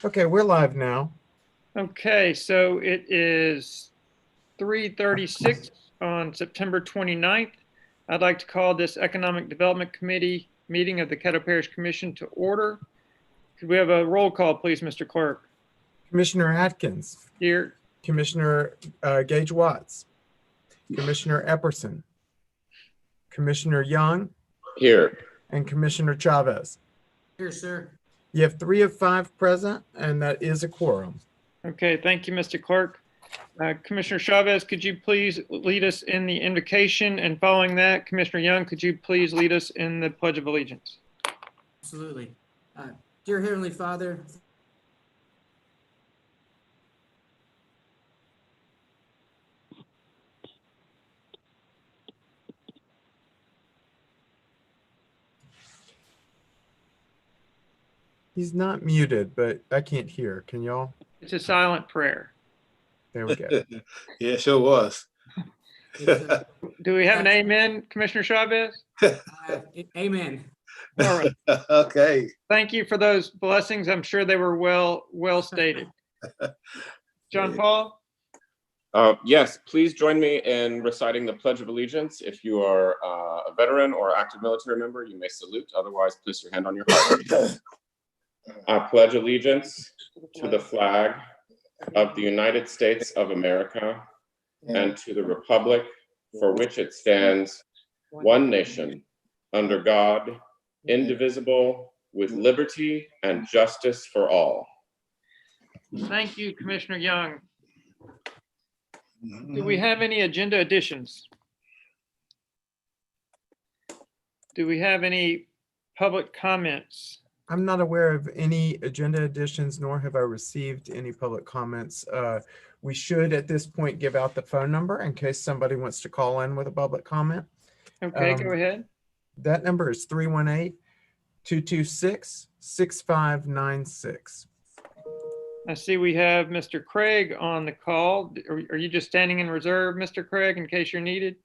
Okay, we're live now. Okay, so it is 3:36 on September 29th. I'd like to call this Economic Development Committee meeting of the Caddo Parish Commission to order. Could we have a roll call, please, Mr. Clerk? Commissioner Atkins, Here. Commissioner Gage Watts, Commissioner Epperson, Commissioner Young, Here. and Commissioner Chavez. Here, sir. You have 3 of 5 present, and that is a quorum. Okay, thank you, Mr. Clerk. Commissioner Chavez, could you please lead us in the invocation? And following that, Commissioner Young, could you please lead us in the Pledge of Allegiance? Absolutely. Dear Heavenly Father, He's not muted, but I can't hear. Can y'all? It's a silent prayer. There we go. Yeah, sure was. Do we have an amen, Commissioner Chavez? amen. All right. Okay. Thank you for those blessings. I'm sure they were well stated. John Paul? Yes, please join me in reciting the Pledge of Allegiance. If you are a veteran or active military member, you may salute. Otherwise, place your hand on your heart. I pledge allegiance to the flag of the United States of America and to the republic for which it stands, one nation, under God, indivisible, with liberty and justice for all. Thank you, Commissioner Young. Do we have any agenda additions? Do we have any public comments? I'm not aware of any agenda additions, nor have I received any public comments. We should, at this point, give out the phone number in case somebody wants to call in with a public comment. Okay, go ahead. That number is 318-226-6596. I see we have Mr. Craig on the call. Are you just standing in reserve, Mr. Craig, in case you're needed?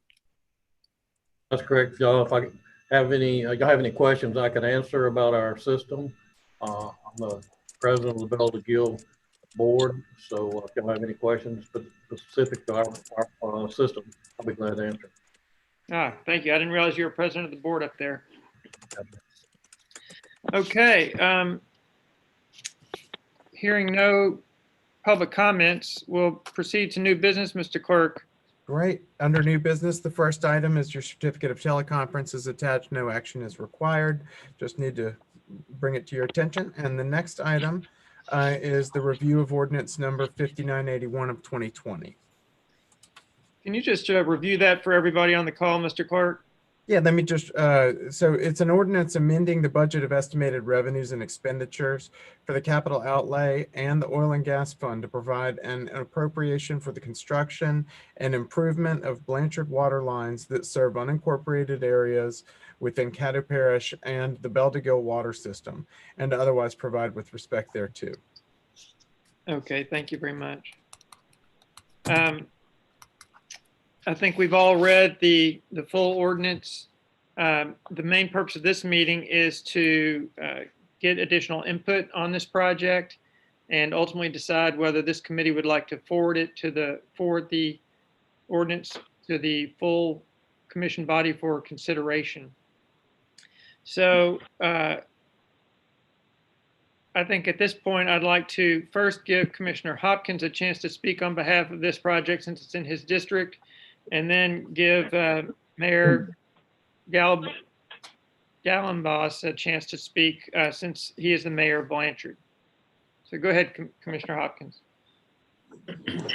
That's correct, Joe. If I have y'all have any questions I can answer about our system, I'm the president of the Bell to Gill board. So if y'all have any questions specific to our system, I'll be glad to answer. Thank you. I didn't realize you were president of the board up there. Okay. Hearing no public comments, we'll proceed to new business, Mr. Clerk. Great. Under new business, the first item is your certificate of teleconference is attached. No action is required. Just need to bring it to your attention. And the next item is the review of ordinance number 5981 of 2020. Can you just review that for everybody on the call, Mr. Clerk? Yeah, let me just, so it's an ordinance amending the budget of estimated revenues and expenditures for the capital outlay and the oil and gas fund to provide an appropriation for the construction and improvement of Blanchard water lines that serve unincorporated areas within Caddo Parish and the Bell to Gill water system, and to otherwise provide with respect thereto. Okay, thank you very much. I think we've all read the full ordinance. The main purpose of this meeting is to get additional input on this project and ultimately decide whether this committee would like to forward the ordinance to the full commission body for consideration. So I think at this point, I'd like to first give Commissioner Hopkins a chance to speak on behalf of this project since it's in his district, and then give Mayor Gallenboss a chance to speak since he is the mayor of Blanchard. So go ahead, Commissioner Hopkins.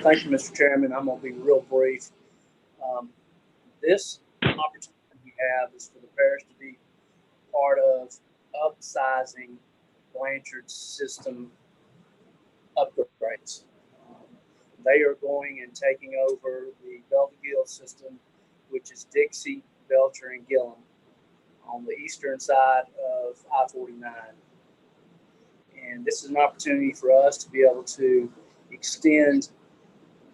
Thank you, Mr. Chairman. I'm going to be real brief. This opportunity we have is for the parish to be part of upsizing Blanchard's system upgrades. They are going and taking over the Bell to Gill system, which is Dixie, Belcher, and Gillum on the eastern side of I-49. And this is an opportunity for us to be able to extend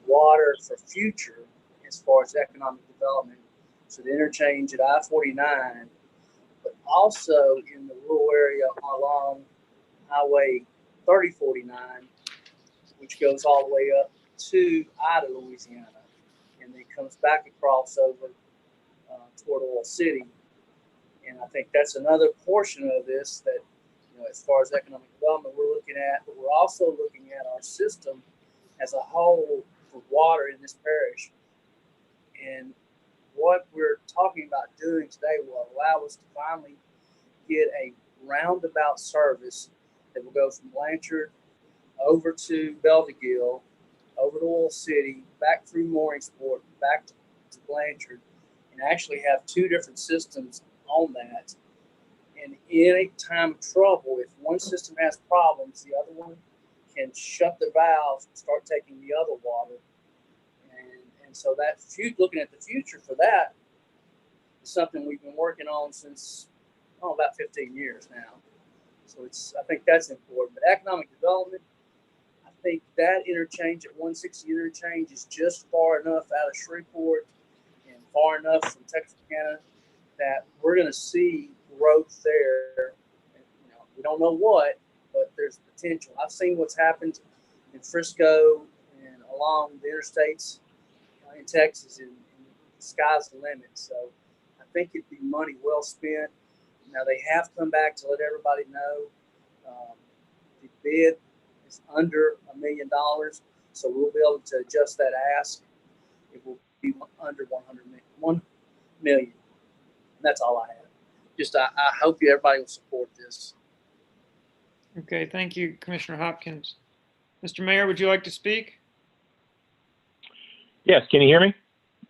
water for future as far as economic development. So the interchange at I-49, but also in the rural area along Highway 3049, which goes all the way up to Ida, Louisiana, and then comes back across over toward Oil City. And I think that's another portion of this that, as far as economic development, we're looking at, but we're also looking at our system as a whole for water in this parish. And what we're talking about doing today will allow us to finally get a roundabout service that will go from Blanchard over to Belvidere, over to Oil City, back through Mooringsport, back to Blanchard, and actually have two different systems on that. And in a time of trouble, if one system has problems, the other one can shut the valves and start taking the other water. And so that looking at the future for that is something we've been working on since about 15 years now. So I think that's important. But economic development, I think that interchange at 160 interchange is just far enough out of Shreveport and far enough from Texarkana that we're going to see growth there. And, we don't know what, but there's potential. I've seen what's happened in Frisco and along the interstates in Texas, and the sky's the limit. So I think it'd be money well spent. Now they have come back to let everybody know the bid is under $1 million, so we'll be able to adjust that ask. It will be under 1 million. That's all I have. Just I hope everybody will support this. Okay, thank you, Commissioner Hopkins. Mr. Mayor, would you like to speak? Yes, can you hear me?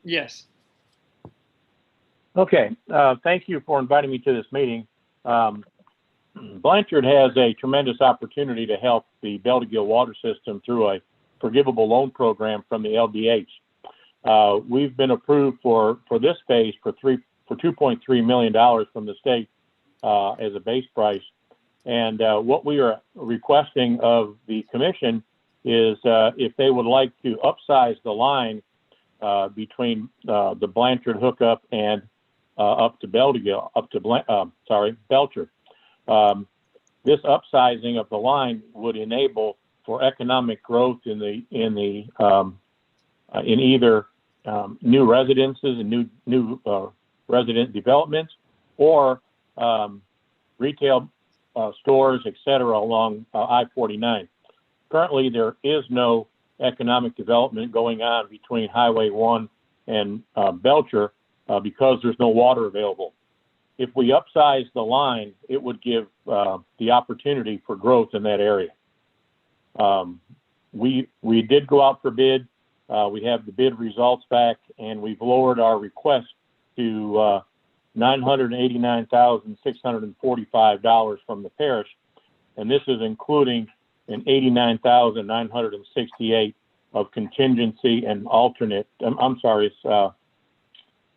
Yes. Okay, thank you for inviting me to this meeting. Blanchard has a tremendous opportunity to help the Belvidere water system through a forgivable loan program from the LDH. We've been approved for this phase for $2.3 million from the state as a base price. And what we are requesting of the commission is if they would like to upsize the line between the Blanchard hookup and up to Belvidere, Belcher. This upsizing of the line would enable for economic growth in either new residences and new resident developments, or retail stores, etc., along I-49. Currently, there is no economic development going on between Highway 1 and Belcher because there's no water available. If we upsize the line, it would give the opportunity for growth in that area. We did go out for bid. We have the bid results back, and we've lowered our request to $989,645 from the parish, and this is including an $89,968 of contingency and alternate. I'm sorry, it's a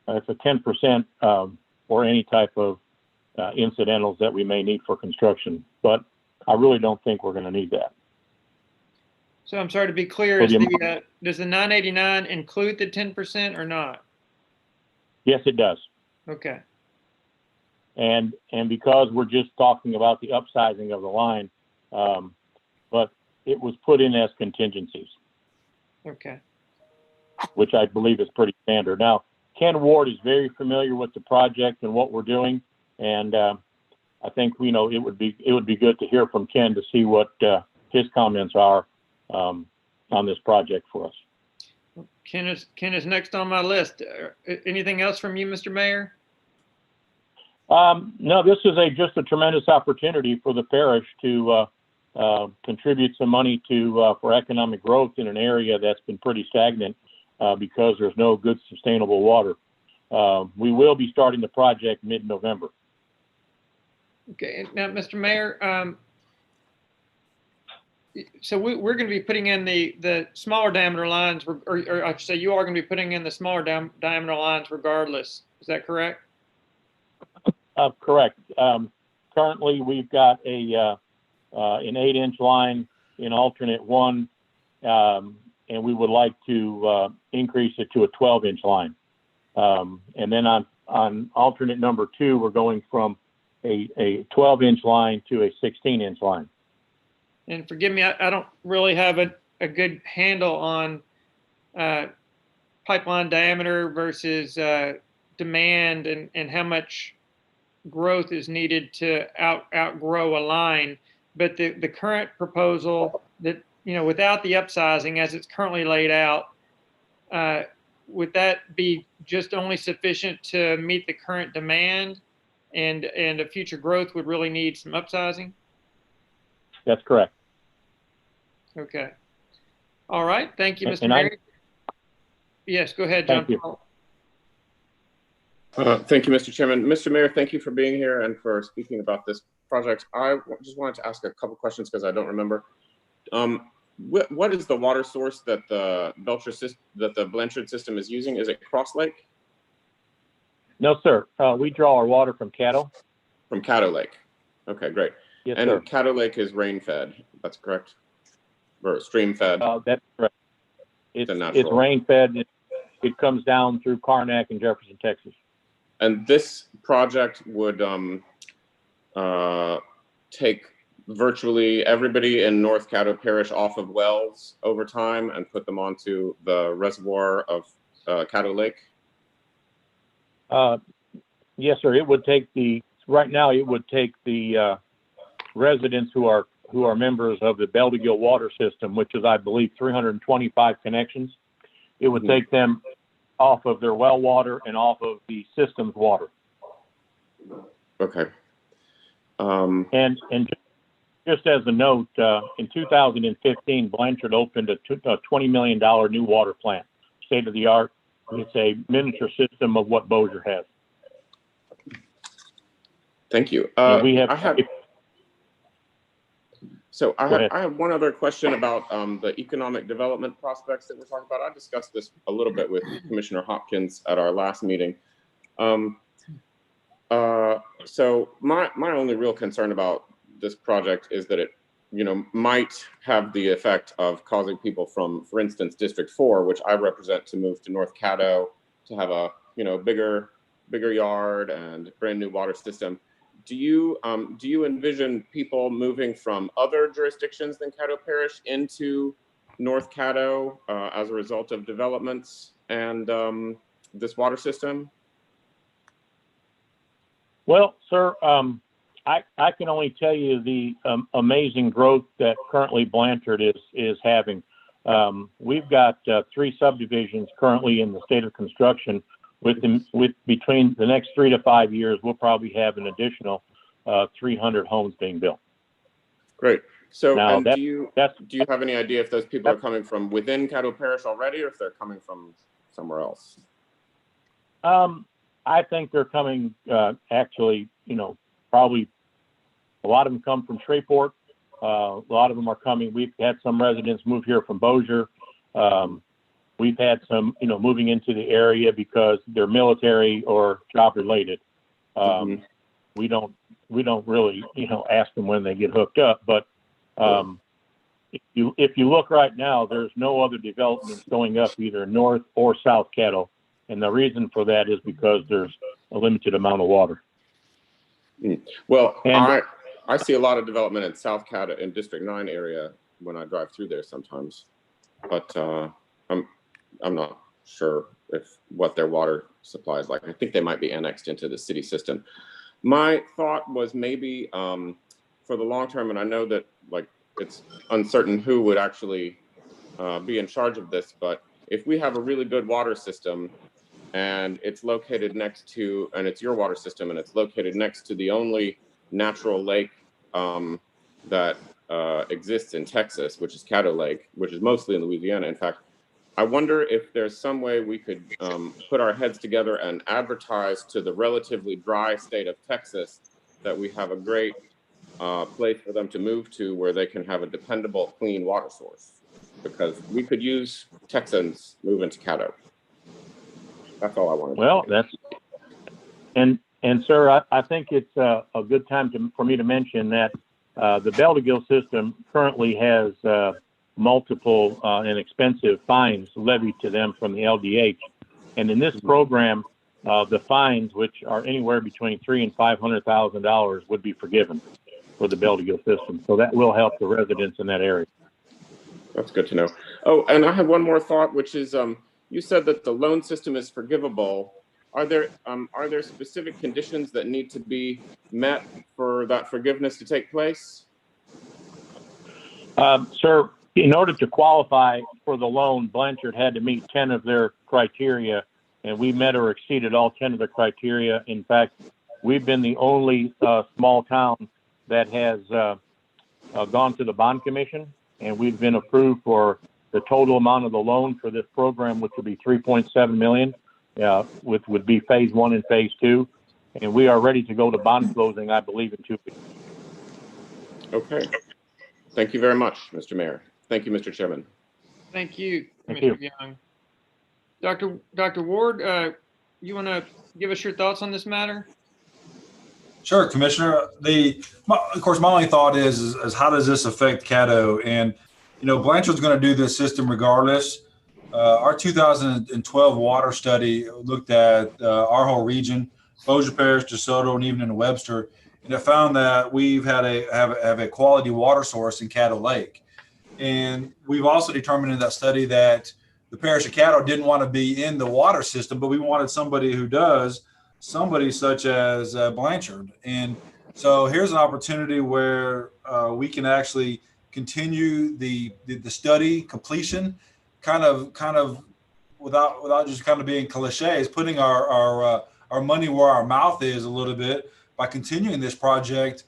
10% or any type of incidentals that we may need for construction, but I really don't think we're going to need that. So I'm sorry, to be clear, does the 989 include the 10% or not? Yes, it does. Okay. And because we're just talking about the upsizing of the line, but it was put in as contingencies. Okay. Which I believe is pretty standard. Now, Ken Ward is very familiar with the project and what we're doing, and I think it would be good to hear from Ken to see what his comments are on this project for us. Ken is next on my list. Anything else from you, Mr. Mayor? No, this is just a tremendous opportunity for the parish to contribute some money for economic growth in an area that's been pretty stagnant because there's no good sustainable water. We will be starting the project mid-November. Okay, now, Mr. Mayor, so we're going to be putting in the smaller diameter lines, or I should say you are going to be putting in the smaller diameter lines regardless. Is that correct? Correct. Currently, we've got an 8-inch line in alternate 1, and we would like to increase it to a 12-inch line. And then on alternate number 2, we're going from a 12-inch line to a 16-inch line. and forgive me, I don't really have a good handle on pipeline diameter versus demand and how much growth is needed to outgrow a line. But the current proposal that, without the upsizing as it's currently laid out, would that be just only sufficient to meet the current demand, and a future growth would really need some upsizing? That's correct. Okay. All right. Thank you, Mr. And I- Mayor. Yes, go ahead, John Thank you. Paul. Thank you, Mr. Chairman. Mr. Mayor, thank you for being here and for speaking about this project. I just wanted to ask a couple questions because I don't remember. What is the water source that the Blanchard system is using? Is it Cross Lake? No, sir. We draw our water from Caddo. From Caddo Lake. Okay, great. Yes, And sir. Caddo Lake is rain fed. That's correct. Or stream fed. That's correct. It's natural. rain fed. It comes down through Karnak and Jefferson, Texas. And this project would take virtually everybody in North Caddo Parish off of wells over time and put them onto the reservoir of Caddo Lake. Yes, sir. It would take right now it would take the residents who are members of the Beldegill water system, which is, I believe, 325 connections. It would take them off of their well water and off of the system's water. Okay. And just as a note, in 2015, Blanchard opened a $20 million new water plant, state of the art. It's a miniature system of what Bossier has. Thank you. And we have. I have one other question about the economic development prospects that we're talking about. I discussed this a little bit with Commissioner Hopkins at our last meeting. So my only real concern about this project is that it, might have the effect of causing people from, for instance, District 4, which I represent, to move to North Caddo to have a, bigger yard and brand new water system. Do you envision people moving from other jurisdictions than Caddo Parish into North Caddo as a result of developments and this water system? Well, sir, I can only tell you the amazing growth that currently Blanchard is having. We've got 3 subdivisions currently in the state of construction. With between the next 3 to 5 years, we'll probably have an additional 300 homes being built. Great. So, now, do you have any idea if those people are coming from within Caddo Parish already, or if they're coming from somewhere else? I think they're coming. Actually, probably a lot of them come from Shreveport. A lot of them are coming. We've had some residents move here from Bossier. We've had some, moving into the area because they're military or job related. We don't really, ask them when they get hooked up. But if you look right now, there's no other developments going up either North or South Caddo, and the reason for that is because there's a limited amount of water. Well, I see a lot of development in South Caddo in District 9 area when I drive through there sometimes, but I'm not sure what their water supply is like. I think they might be annexed into the city system. My thought was maybe for the long term, and I know that it's uncertain who would actually be in charge of this, but if we have a really good water system and it's located next to, and it's your water system, and it's located next to the only natural lake that exists in Texas, which is Caddo Lake, which is mostly in Louisiana. In fact, I wonder if there's some way we could put our heads together and advertise to the relatively dry state of Texas that we have a great place for them to move to where they can have a dependable, clean water source. Because we could use Texans moving to Caddo. That's all I wanted. Well, and sir, I think it's a good time for me to mention that the Beldegill system currently has multiple and expensive fines levied to them from the LDH. And in this program, the fines, which are anywhere between $300,000 and $500,000, would be forgiven. for the Belgian system. So that will help the residents in that area. That's good to know. Oh, and I have one more thought, which is you said that the loan system is forgivable. Are there specific conditions that need to be met for that forgiveness to take place? Sir, in order to qualify for the loan, Blanchard had to meet 10 of their criteria, and we met or exceeded all 10 of the criteria. In fact, we've been the only small town that has gone to the bond commission, and we've been approved for the total amount of the loan for this program, which would be $3.7 million, which would be phase 1 and phase 2. And we are ready to go to bond closing, I believe, in 2 weeks. Okay. Thank you very much, Mr. Mayor. Thank you, Mr. Chairman. Thank you, Thank Commissioner Young. Dr. Ward, you want to give us your thoughts on this matter? Sure, Commissioner. Of course, my only thought is how does this affect Caddo? And, Blanchard's going to do this system regardless. Our 2012 water study looked at our whole region, Bossier Parish, DeSoto, and even in Webster, and it found that we've have a quality water source in Caddo Lake. And we've also determined in that study that the parish of Caddo didn't want to be in the water system, but we wanted somebody who does, somebody such as Blanchard. And so here's an opportunity where we can actually continue the study completion, kind of without just kind of being cliches, putting our money where our mouth is a little bit by continuing this project,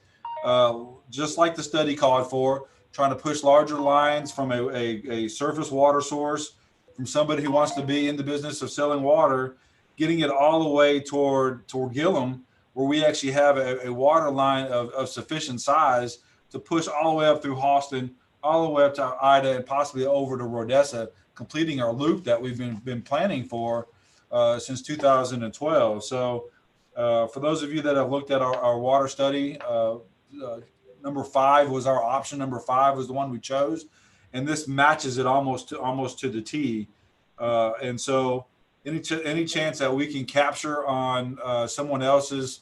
just like the study called for, trying to push larger lines from a surface water source, from somebody who wants to be in the business of selling water, getting it all the way toward Gillum, where we actually have a water line of sufficient size to push all the way up through Halston, all the way up to Ida, and possibly over to Rodessa, completing our loop that we've been planning for since 2012. So for those of you that have looked at our water study, number 5 was our option. Number 5 was the one we chose, and this matches it almost to the T. And so any chance that we can capture on someone else's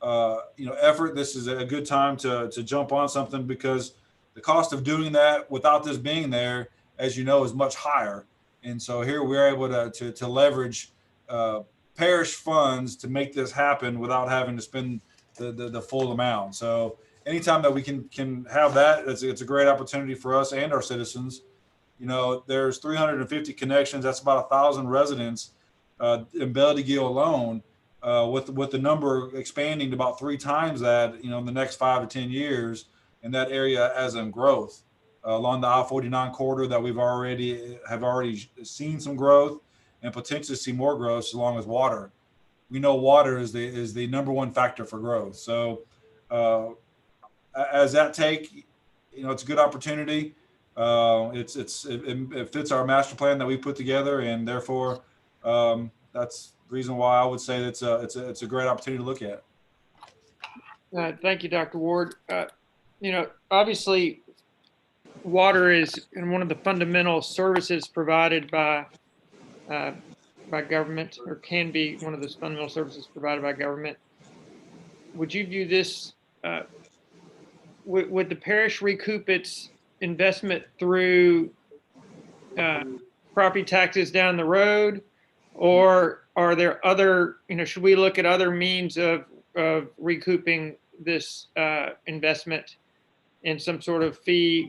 effort, this is a good time to jump on something, because the cost of doing that without this being there, as you know, is much higher. And so here we're able to leverage parish funds to make this happen without having to spend the full amount. So anytime that we can have that, it's a great opportunity for us and our citizens. There's 350 connections. That's about 1,000 residents in Beldigill alone, with the number expanding to about 3 times that, in the next 5 to 10 years, in that area as in growth along the I-49 corridor that we've already seen some growth and potentially see more growth as long as water. We know water is the number one factor for growth. So as that take, it's a good opportunity. It fits our master plan that we put together, and therefore that's the reason why I would say it's a great opportunity to look at. Thank you, Dr. Ward. Obviously, water is one of the fundamental services provided by government, or can be one of those fundamental services provided by government. Would you view this? Would the parish recoup its investment through property taxes down the road, or are there other? Should we look at other means of recouping this investment in some sort of fee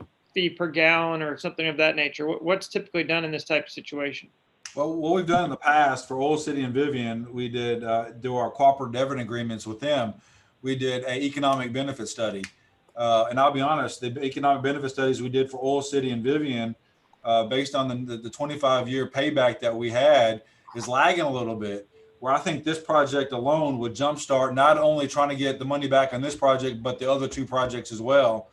per gallon or something of that nature? What's typically done in this type of situation? Well, what we've done in the past for Oil City and Vivian, we did do our cooperative endeavor agreements with them. We did an economic benefit study. And I'll be honest, the economic benefit studies we did for Oil City and Vivian, based on the 25-year payback that we had, is lagging a little bit, where I think this project alone would jumpstart not only trying to get the money back on this project, but the other 2 projects as well.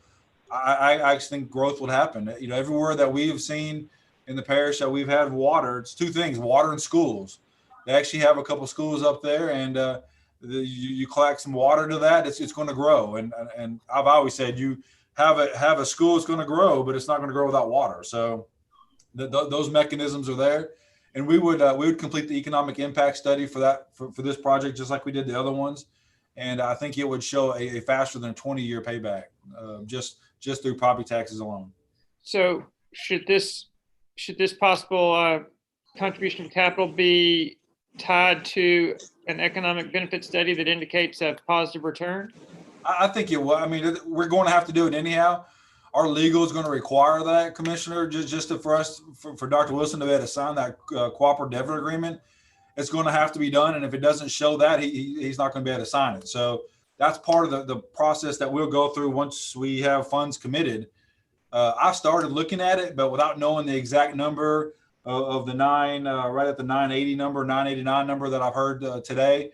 I think growth would happen. Everywhere that we have seen in the parish that we've had water, it's 2 things: water and schools. They actually have a couple of schools up there, and you collect some water to that, it's going to grow. And I've always said, you have a school, it's going to grow, but it's not going to grow without water. So those mechanisms are there, and we would complete the economic impact study for this project, just like we did the other ones. And I think it would show a faster than 20-year payback, just through property taxes alone. So should this possible contribution to capital be tied to an economic benefit study that indicates a positive return? I think it will. I mean, we're going to have to do it anyhow. Our legal is going to require that, Commissioner, for Dr. Wilson to be able to sign that cooperative debit agreement. It's going to have to be done. And if it doesn't show that, he's not going to be able to sign it. So that's part of the process that we'll go through once we have funds committed. I started looking at it, but without knowing the exact number of the right at the 980 number, 989 number that I've heard today.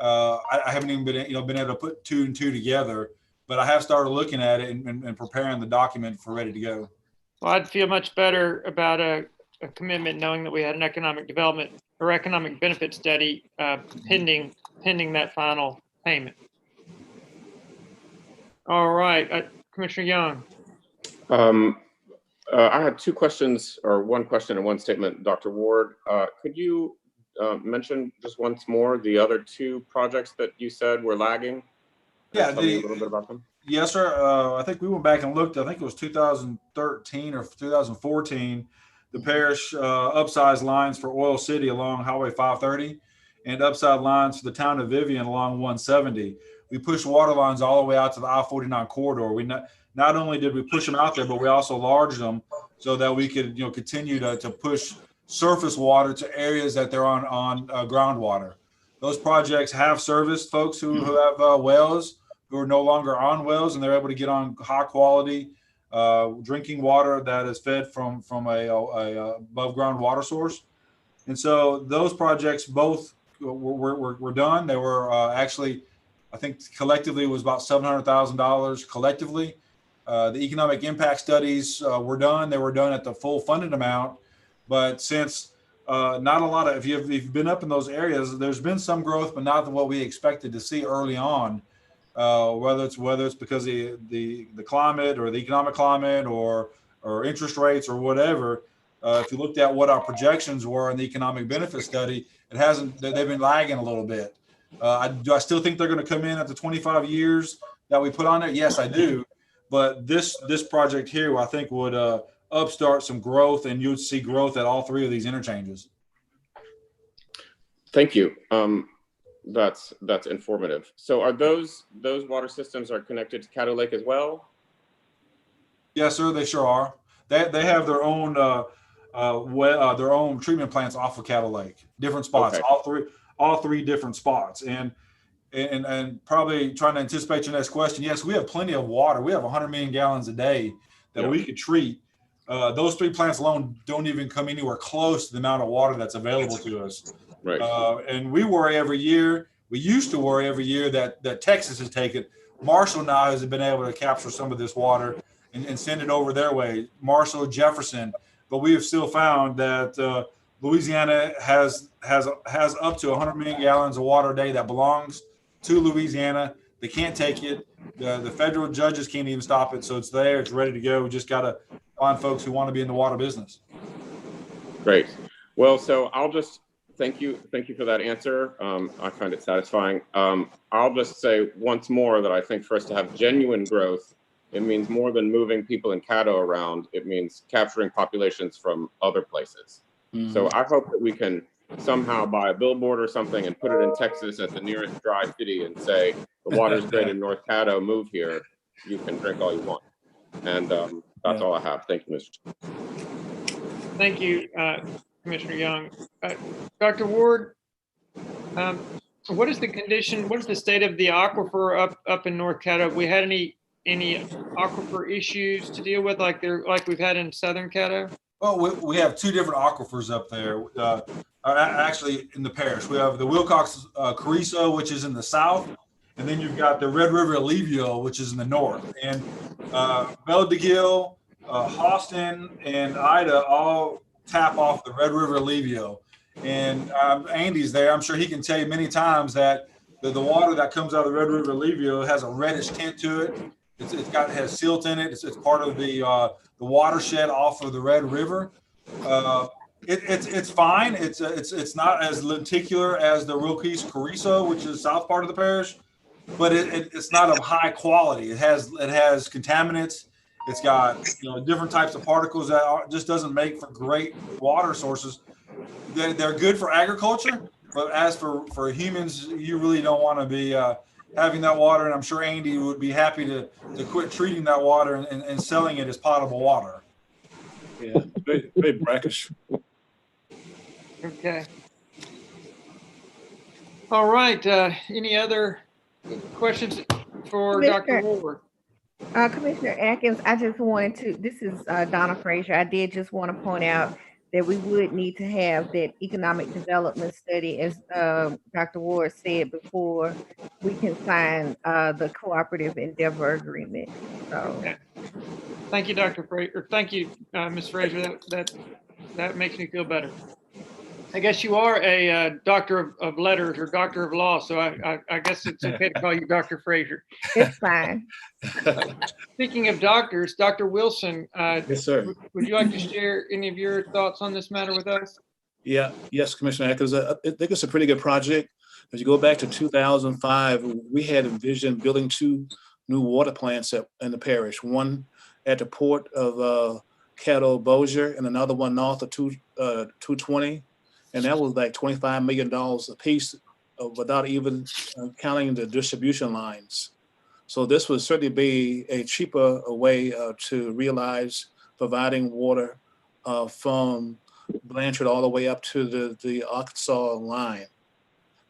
I haven't even been able to put two and two together, but I have started looking at it and preparing the document for ready to go. Well, I'd feel much better about a commitment knowing that we had an economic development or economic benefit study pending that final payment. All right, Commissioner Young. I had two questions, or one question and one statement. Dr. Ward, could you mention just once more the other two projects that you said were lagging? Yeah, tell me a little bit about them. Yes, sir. I think we went back and looked. I think it was 2013 or 2014. The parish upsized lines for Oil City along Highway 530 and upside lines for the town of Vivian along 170. We pushed water lines all the way out to the I-49 corridor. We not only did we push them out there, but we also enlarged them so that we could continue to push surface water to areas that they're on groundwater. Those projects have serviced folks who have wells, who are no longer on wells, and they're able to get on high quality drinking water that is fed from a above ground water source. And so those projects both were done. They were actually, I think collectively it was about $700,000 collectively. The economic impact studies were done. They were done at the full funded amount. But since not a lot of, if you've been up in those areas, there's been some growth, but not what we expected to see early on. Whether it's because of the climate or the economic climate or interest rates or whatever. If you looked at what our projections were in the economic benefit study, they've been lagging a little bit. Do I still think they're going to come in at the 25 years that we put on there? Yes, I do. But this project here, I think would upstart some growth, and you would see growth at all three of these interchanges. Thank you. That's informative. So are those water systems are connected to Caddo Lake as well? Yes, sir. They sure are. They have their own treatment plants off of Caddo Lake, different spots. Okay. All three different spots. And probably trying to anticipate your next question. Yes, we have plenty of water. We have 100 million gallons a day that we could treat. Those three plants alone don't even come anywhere close to the amount of water that's available to us. Right. And we worry every year. We used to worry every year that Texas has taken. Marshall now has been able to capture some of this water and send it over their way. Marshall, Jefferson, but we have still found that Louisiana has up to 100 million gallons of water a day that belongs to Louisiana. They can't take it. The federal judges can't even stop it. So it's there. It's ready to go. We just got to find folks who want to be in the water business. Great. Well, so I'll just thank you for that answer. I find it satisfying. I'll just say once more that I think for us to have genuine growth, it means more than moving people in Caddo around. It means capturing populations from other places. Mm-hmm. So I hope that we can somehow buy a billboard or something and put it in Texas at the nearest dry city and say, the water's great in North Caddo, move here. You can drink all you want. And that's all I have. Thank you, Mr. Thank you, Commissioner Young. Dr. Ward, what is the condition, what is the state of the aquifer up in North Caddo? Have we had any aquifer issues to deal with like we've had in Southern Caddo? Well, we have two different aquifers up there. Actually, in the parish, we have the Wilcox Carrizo, which is in the south, and then you've got the Red River Alluvial, which is in the north. And Belledeguille, Austin, and Ida all tap off the Red River Alluvial. And Andy's there. I'm sure he can tell you many times that the water that comes out of the Red River Alluvial has a reddish tint to it. It has silt in it. It's part of the watershed off of the Red River. It's fine. It's not as lenticular as the Wilcox Carrizo, which is the south part of the parish. but it's not of high quality. It has contaminants. It's got different types of particles that just doesn't make for great water sources. They're good for agriculture, but as for humans, you really don't want to be having that water. And I'm sure Andy would be happy to quit treating that water and selling it as potable water. Yeah, very brackish. Okay. All right. Any other questions for Dr. Ward? Commissioner Atkins, I just wanted to, this is Donna Frazier. I did just want to point out that we would need to have that economic development study, as Dr. Ward said, before we can sign the cooperative endeavor agreement. So, Okay. Thank you, Dr. Frazier. Thank you, Ms. Frazier. That makes me feel better. I guess you are a doctor of letters or doctor of law, so I guess it's okay to call you Dr. Frazier. it's fine. Speaking of doctors, Dr. Wilson, Yes, sir. would you like to share any of your thoughts on this matter with us? Yeah, yes, Commissioner Atkins. I think it's a pretty good project. As you go back to 2005, we had envisioned building 2 new water plants in the parish. One at the port of Caddo Parish and another one north of 220. And that was like $25 million a piece without even counting the distribution lines. So this would certainly be a cheaper way to realize providing water from Blanchard all the way up to the Arkansas line.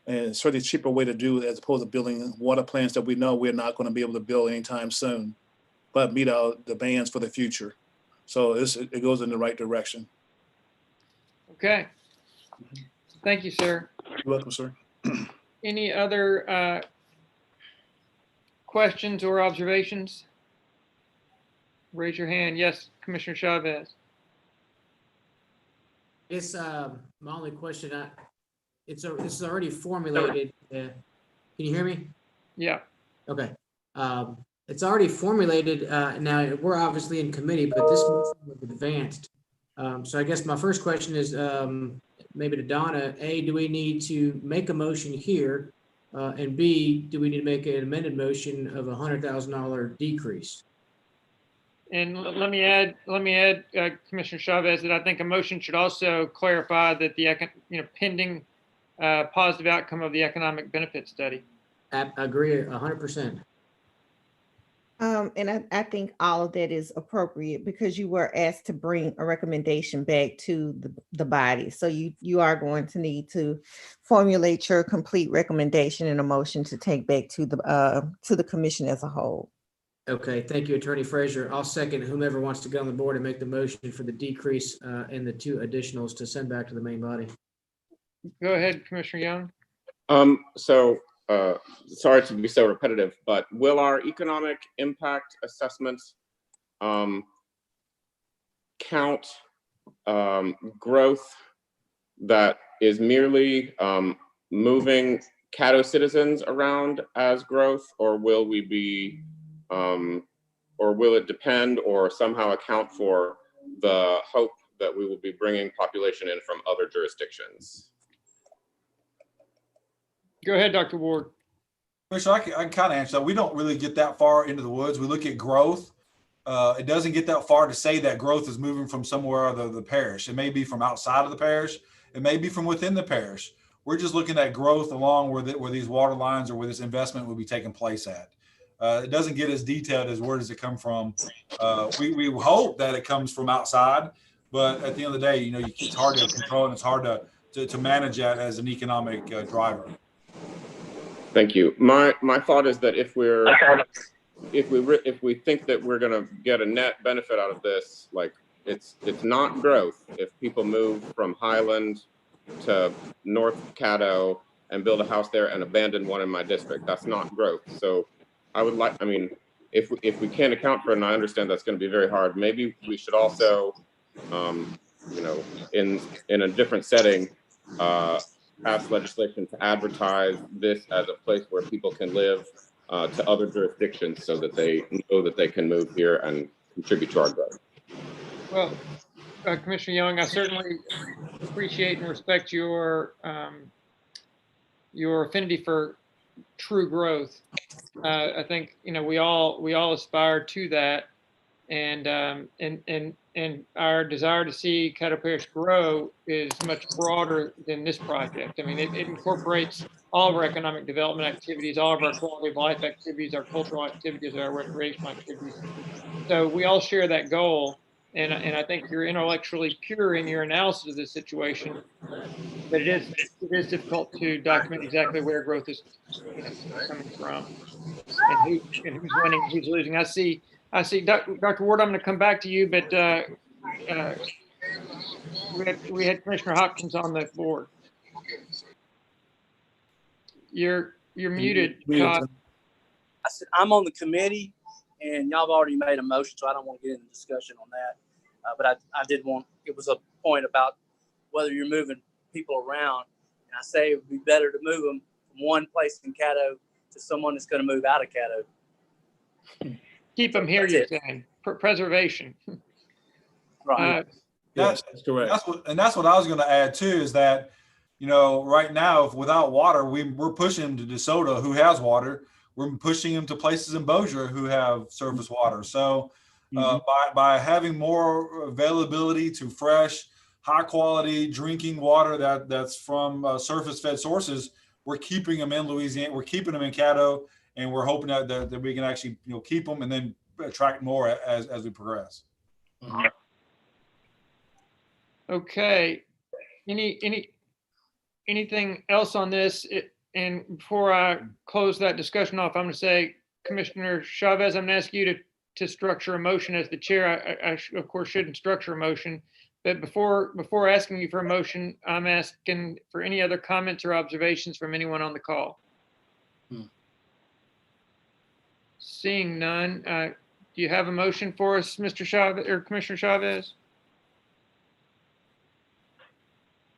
And it's certainly a cheaper way to do it as opposed to building water plants that we know we're not going to be able to build anytime soon, but meet our demands for the future. So it goes in the right direction. Okay. Thank you, sir. You're welcome, sir. Any other questions or observations? Raise your hand. Yes, Commissioner Chavez. It's my only question. It's already formulated. Can you hear me? Yeah. Okay. It's already formulated. Now we're obviously in committee, but this motion was advanced. So I guess my first question is maybe to Donna. A, do we need to make a motion here? And B, do we need to make an amended motion of $100,000 decrease? And let me add, Commissioner Chavez, that I think a motion should also clarify that the pending positive outcome of the economic benefit study. I agree 100%. And I think all of that is appropriate because you were asked to bring a recommendation back to the body. So you are going to need to formulate your complete recommendation and a motion to take back to the commission as a whole. Okay, thank you, Attorney Frazier. I'll second whomever wants to go on the board and make the motion for the decrease and the 2 additionals to send back to the main body. Go ahead, Commissioner Young. Sorry to be so repetitive, but will our economic impact assessments count growth that is merely moving Caddo citizens around as growth, or will we be, or will it depend or somehow account for the hope that we will be bringing population in from other jurisdictions? Go ahead, Dr. Ward. So I can kind of answer that. We don't really get that far into the woods. We look at growth. It doesn't get that far to say that growth is moving from somewhere other than the parish. It may be from outside of the parish. It may be from within the parish. We're just looking at growth along where these water lines or where this investment will be taking place at. It doesn't get as detailed as where does it come from. We hope that it comes from outside, but at the end of the day, it's hard to control and it's hard to manage that as an economic driver. Thank you. My thought is that if we think that we're going to get a net benefit out of this, like it's not growth if people move from Highland to North Caddo and build a house there and abandon one in my district. That's not growth. So I would like, if we can't account for it, and I understand that's going to be very hard, maybe we should also, in a different setting, pass legislation to advertise this as a place where people can live to other jurisdictions so that they know that they can move here and contribute to our growth. Well, Commissioner Young, I certainly appreciate and respect your affinity for true growth. I think, we all aspire to that. And our desire to see Caddo Parish grow is much broader than this project. I mean, it incorporates all of our economic development activities, all of our quality of life activities, our cultural activities, our recreational activities. So we all share that goal. And I think you're intellectually pure in your analysis of this situation, but it is difficult to document exactly where growth is coming from, and who's winning, who's losing. I see, Dr. Ward, I'm going to come back to you, but we had Commissioner Hopkins on the board. You're muted, Todd. I said, I'm on the committee, and y'all have already made a motion, so I don't want to get into discussion on that. But I did want, it was a point about whether you're moving people around. And I say it would be better to move them from one place in Caddo to someone that's going to move out of Caddo. Keep them here, you're saying. Preservation. Right. Yes, that's correct. That's what I was going to add too, is that, right now, if without water, we're pushing them to DeSoto, who has water. We're pushing them to places in Bossier who have surface water. So by having more availability to fresh, high quality drinking water that's from surface fed sources, we're keeping them in Louisiana. We're keeping them in Caddo, and we're hoping that we can actually keep them and then attract more as we progress. Okay. Anything else on this? And before I close that discussion off, I'm going to say, Commissioner Chavez, I'm going to ask you to structure a motion as the chair. I of course shouldn't structure a motion, but before asking you for a motion, I'm asking for any other comments or observations from anyone on the call. Seeing none, do you have a motion for us, Mr. Chavez or Commissioner Chavez?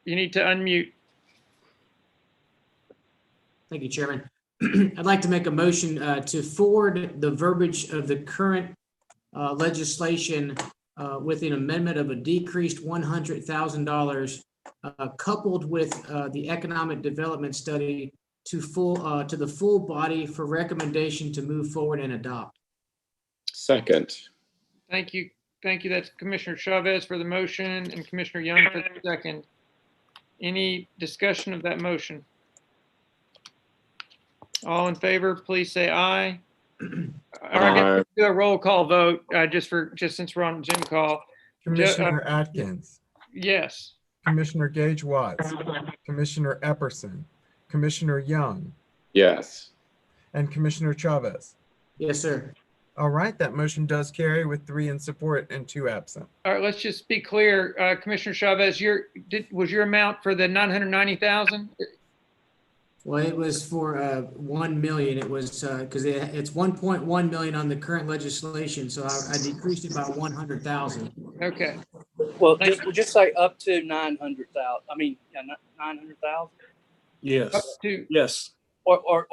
You need to unmute. Thank you, Chairman. I'd like to make a motion to forward the verbiage of the current legislation with an amendment of a decreased $100,000 coupled with the economic development study to the full body for recommendation to move forward and adopt. Second. Thank you. Thank you. That's Commissioner Chavez for the motion and Commissioner Young for the second. Any discussion of that motion? All in favor, please say aye. Or I guess do a roll call vote just since we're on Zoom call. Commissioner Atkins, Yes. Commissioner Gage Watts, Commissioner Epperson, Commissioner Young, Yes. and Commissioner Chavez. Yes, sir. All right, that motion does carry with 3 in support and 2 absent. All right, let's just be clear. Commissioner Chavez, was your amount for the 990,000? Well, it was for 1 million. It was because it's 1.1 million on the current legislation, so I decreased it by 100,000. Okay. Well, just say up to 900,000. I mean, 900,000. Yes. Up to, Yes. Or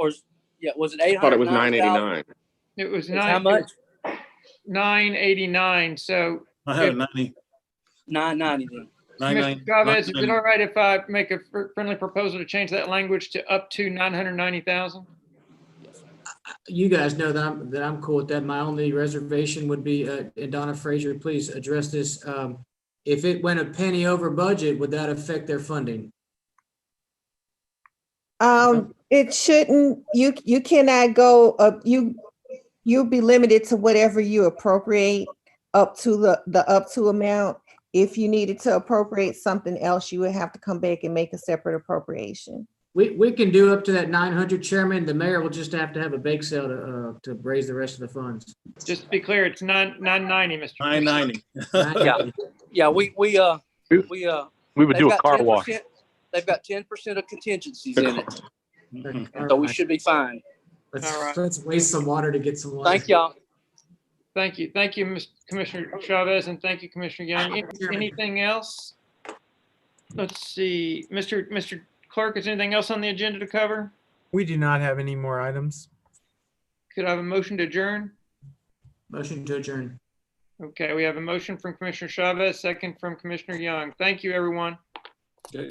yeah, was it 800? I thought it was 989. it was How much? 989. So I have 90. 990 then. Commissioner Chavez, is it all right if I make a friendly proposal to change that language to up to 990,000? You guys know that I'm cool with that. My only reservation would be, and Donna Frazier, please address this. If it went a penny over budget, would that affect their funding? It shouldn't. You cannot go up. You'll be limited to whatever you appropriate up to the up to amount. If you needed to appropriate something else, you would have to come back and make a separate appropriation. We can do up to that 900, Chairman. The mayor will just have to have a bake sale to raise the rest of the funds. Just to be clear, it's 990, Mr. 990. Yeah. We would do a car wash. They've got 10% of contingencies in it, so we should be fine. Let's waste some water to get some water. Thank y'all. Thank you, Mr. Commissioner Chavez, and thank you, Commissioner Young. Anything else? Let's see, Mr. Clerk, is there anything else on the agenda to cover? We do not have any more items. Could I have a motion to adjourn? Motion to adjourn. Okay, we have a motion from Commissioner Chavez, second from Commissioner Young. Thank you, everyone. Okay.